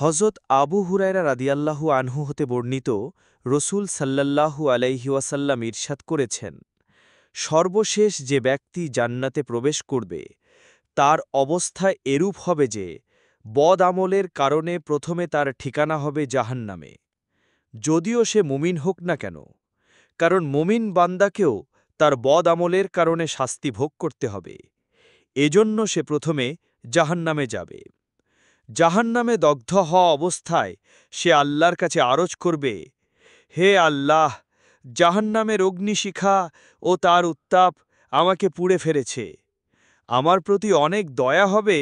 হজরত আবু হুরায়রা রাদিয়াল্লাহু আনহু হতে বর্ণিত রসুল সাল্লাল্লাহু আলাইহি ওয়াসাল্লাম ইরশাদ করেছেন, সর্বশেষ যে ব্যক্তি জান্নাতে প্রবেশ করবে তার অবস্থা এরূপ হবে যে বদ আমলের কারণে প্রথমে তার ঠিকানা হবে জাহান্নামে, যদিও সে মুমিন হোক না কেন, কারণ মুমিন বান্দাকেও তার বদ আমলের কারণে শাস্তি ভোগ করতে হবে। এজন্য সে প্রথমে জাহান্নামে যাবে। জাহান্নামে দগ্ধ হওয়া অবস্থায় সে আল্লাহর কাছে আরজ করবে, হে আল্লাহ, জাহান্নামের অগ্নিশিখা ও তার উত্তাপ আমাকে পুড়ে ফেলেছে। আমার প্রতি অনেক দয়া হবে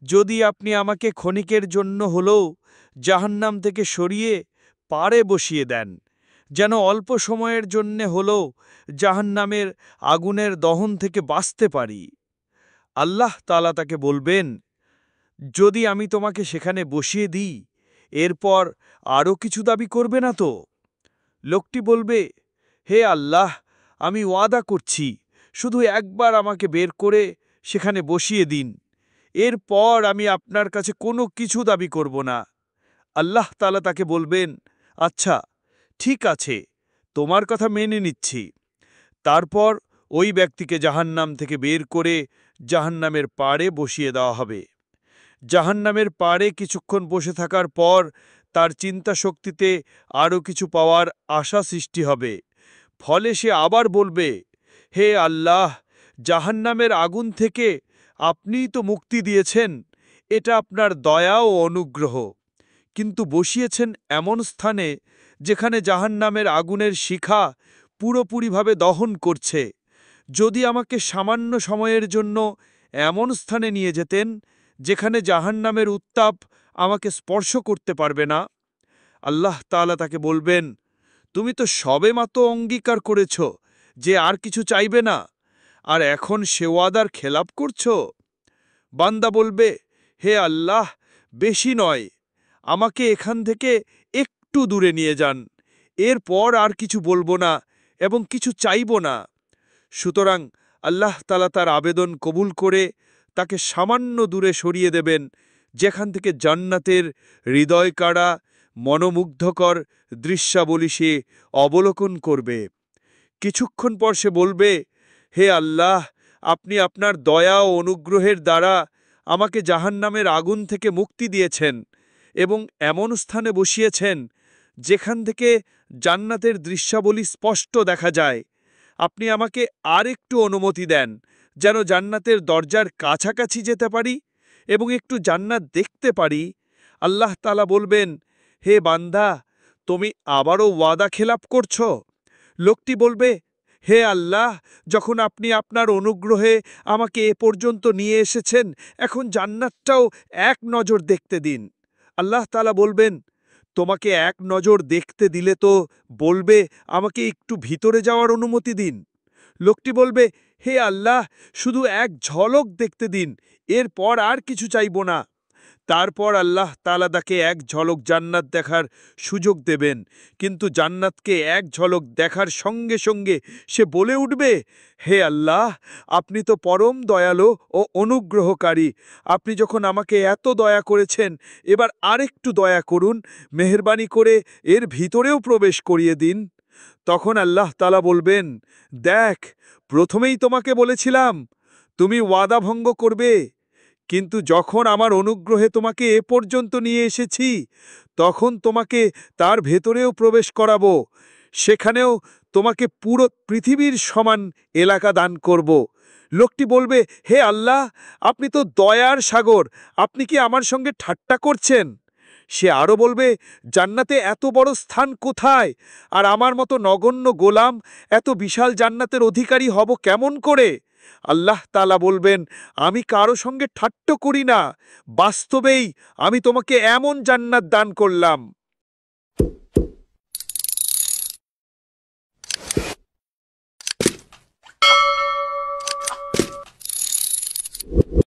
যদি আপনি আমাকে ক্ষণিকের জন্য হলেও জাহান্নাম থেকে সরিয়ে পাড়ে বসিয়ে দেন, যেন অল্প সময়ের জন্যে হলেও জাহান্নামের আগুনের দহন থেকে বাঁচতে পারি। আল্লাহ তাআলা তাকে বলবেন, যদি আমি তোমাকে সেখানে বসিয়ে দিই, এরপর আরও কিছু দাবি করবে না তো? লোকটি বলবে, হে আল্লাহ, আমি ওয়াদা করছি, শুধু একবার আমাকে বের করে সেখানে বসিয়ে দিন, এরপর আমি আপনার কাছে কোনো কিছু দাবি করব না। আল্লাহ তাআলা তাকে বলবেন, আচ্ছা ঠিক আছে, তোমার কথা মেনে নিচ্ছি। তারপর ওই ব্যক্তিকে জাহান্নাম থেকে বের করে জাহান্নামের পাড়ে বসিয়ে দেওয়া হবে। জাহান্নামের পাড়ে কিছুক্ষণ বসে থাকার পর তার চিন্তা শক্তিতে আরও কিছু পাওয়ার আশা সৃষ্টি হবে। ফলে সে আবার বলবে, হে আল্লাহ, জাহান্নামের আগুন থেকে আপনিই তো মুক্তি দিয়েছেন, এটা আপনার দয়া ও অনুগ্রহ। কিন্তু বসিয়েছেন এমন স্থানে যেখানে জাহান্নামের আগুনের শিখা পুরোপুরিভাবে দহন করছে। যদি আমাকে সামান্য সময়ের জন্য এমন স্থানে নিয়ে যেতেন যেখানে জাহান্নামের উত্তাপ আমাকে স্পর্শ করতে পারবে না। আল্লাহ তাআলা তাকে বলবেন, তুমি তো সবেমাত্র অঙ্গীকার করেছ যে আর কিছু চাইবে না, আর এখন সে ওয়াদার খেলাপ করছ। বান্দা বলবে, হে আল্লাহ, বেশি নয়, আমাকে এখান থেকে একটু দূরে নিয়ে যান, এরপর আর কিছু বলবো না এবং কিছু চাইব না। সুতরাং আল্লাহ তাআলা তার আবেদন কবুল করে তাকে সামান্য দূরে সরিয়ে দেবেন, যেখান থেকে জান্নাতের হৃদয়কাড়া মনোমুগ্ধকর দৃশ্যাবলী সে অবলোকন করবে। কিছুক্ষণ পর সে বলবে, হে আল্লাহ, আপনি আপনার দয়া ও অনুগ্রহের দ্বারা আমাকে জাহান্নামের আগুন থেকে মুক্তি দিয়েছেন এবং এমন স্থানে বসিয়েছেন যেখান থেকে জান্নাতের দৃশ্যাবলী স্পষ্ট দেখা যায়। আপনি আমাকে আর একটু অনুমতি দেন যেন জান্নাতের দরজার কাছাকাছি যেতে পারি এবং একটু জান্নাত দেখতে পারি। আল্লাহ তাআলা বলবেন, হে বান্দা, তুমি আবারও ওয়াদা খেলাপ করছ। লোকটি বলবে, হে আল্লাহ, যখন আপনি আপনার অনুগ্রহে আমাকে এ পর্যন্ত নিয়ে এসেছেন, এখন জান্নাতটাও এক নজর দেখতে দিন। আল্লাহ তাআলা বলবেন, তোমাকে এক নজর দেখতে দিলে তো বলবে আমাকে একটু ভিতরে যাওয়ার অনুমতি দিন। লোকটি বলবে, হে আল্লাহ, শুধু এক ঝলক দেখতে দিন, এরপর আর কিছু চাইব না। তারপর আল্লাহ তাআলা তাকে এক ঝলক জান্নাত দেখার সুযোগ দেবেন, কিন্তু জান্নাতকে এক ঝলক দেখার সঙ্গে সঙ্গে সে বলে উঠবে, হে আল্লাহ, আপনি তো পরম দয়ালু ও অনুগ্রহকারী, আপনি যখন আমাকে এত দয়া করেছেন, এবার আরেকটু দয়া করুন, মেহেরবানি করে এর ভিতরেও প্রবেশ করিয়ে দিন। তখন আল্লাহ তাআলা বলবেন, দেখ, প্রথমেই তোমাকে বলেছিলাম তুমি ওয়াদা ভঙ্গ করবে, কিন্তু যখন আমার অনুগ্রহে তোমাকে এ পর্যন্ত নিয়ে এসেছি, তখন তোমাকে তার ভেতরেও প্রবেশ করাবো, সেখানেও তোমাকে পুরো পৃথিবীর সমান এলাকা দান করব। লোকটি বলবে, হে আল্লাহ, আপনি তো দয়ার সাগর, আপনি কি আমার সঙ্গে ঠাট্টা করছেন? সে আরও বলবে, জান্নাতে এত বড় স্থান কোথায়, আর আমার মতো নগণ্য গোলাম এত বিশাল জান্নাতের অধিকারী হব কেমন করে? আল্লাহ তাআলা বলবেন, আমি কারো সঙ্গে ঠাট্টা করি না, বাস্তবেই আমি তোমাকে এমন জান্নাত দান করলাম।